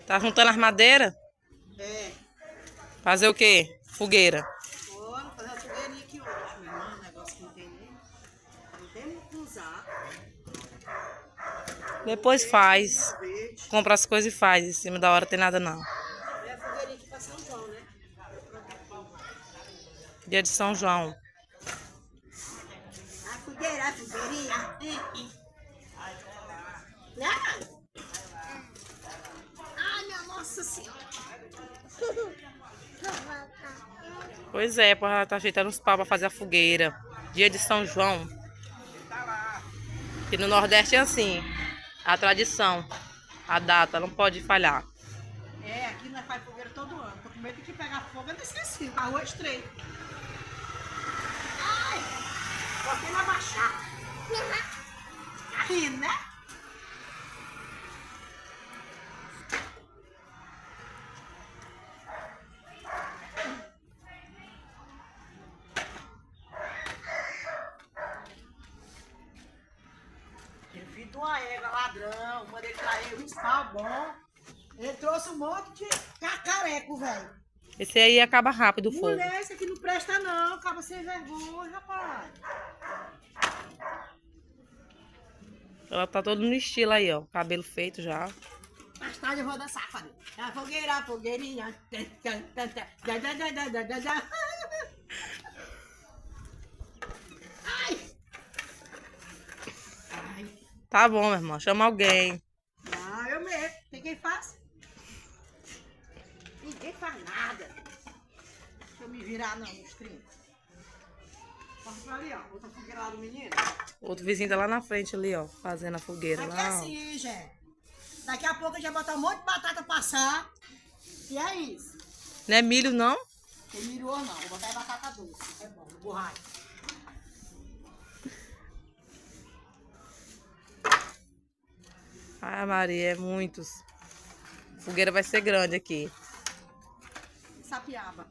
Tá juntando as madeiras? É. Fazer o quê? Fogueira. Bora fazer uma fogueirinha aqui hoje, meu irmão. Um negócio que não tem nem. Não tem muito que usar. Depois faz. Verde. Compra as coisas e faz. Em cima da hora tem nada não. É a fogueirinha aqui pra São João, né? Dia de São João. A fogueirinha. Não! Ai, minha Nossa Senhora. Pois é, ela tá ajeitando os pau pra fazer a fogueira. Dia de São João. Que no Nordeste é assim. A tradição. A data, não pode falhar. É, aqui nós faz fogueira todo ano. Tô com medo de pegar fogo, eu não esqueci. A rua é estreita. Ai! Botei na baixar. Tá rindo, né? Filho de uma égua, ladrão, mandei trair um pau bom. Ele trouxe um monte de cacareco, velho. Esse aí acaba rápido o fogo. Mulher, esse aqui não presta não, acaba sem vergonha, rapaz. Ela tá toda no estilo aí, ó. Cabelo feito já. Mais tarde eu vou dançar, cadê? A fogueira, a fogueirinha. Ai! Ai! Tá bom, meu irmão. Chama alguém. Ah, eu mesmo. Ninguém faz? Ninguém faz nada. Deixa eu me virar não, nos 30. Vamos pra ali, ó. Outra fogueira lá do menino. Outro vizinho tá lá na frente ali, ó. Fazendo a fogueira Aqui lá, é ó. assim, gente. Daqui a pouco a gente vai botar um monte de batata passar. E é isso. Não é milho, não? Tem milho não. Vou botar batata doce. É bom, borracha. Ai, Maria, é muitos. A fogueira vai ser grande aqui. Sapiaba.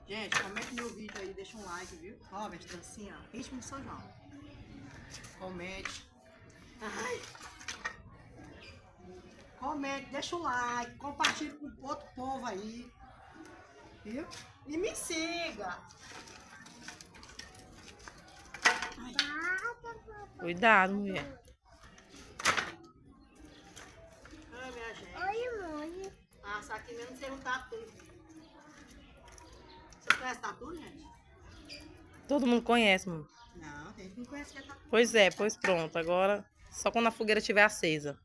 Gente, comente meu vídeo aí, deixa um like, viu? Ó, minhas trancinhas, ó. Ritmo de São João. Comente. Ai. Comente, deixa o like, compartilhe com outro povo aí. Viu? E me siga. Ai. Cuidado, mulher. Ai, minha gente. Oi, mãe. Ah, isso aqui mesmo tem um tatu. Você conhece tatu, gente? Todo mundo conhece, mano. Não, tem gente que não conhece que é tatu. Pois é, pois pronto. Agora, só quando a fogueira estiver acesa.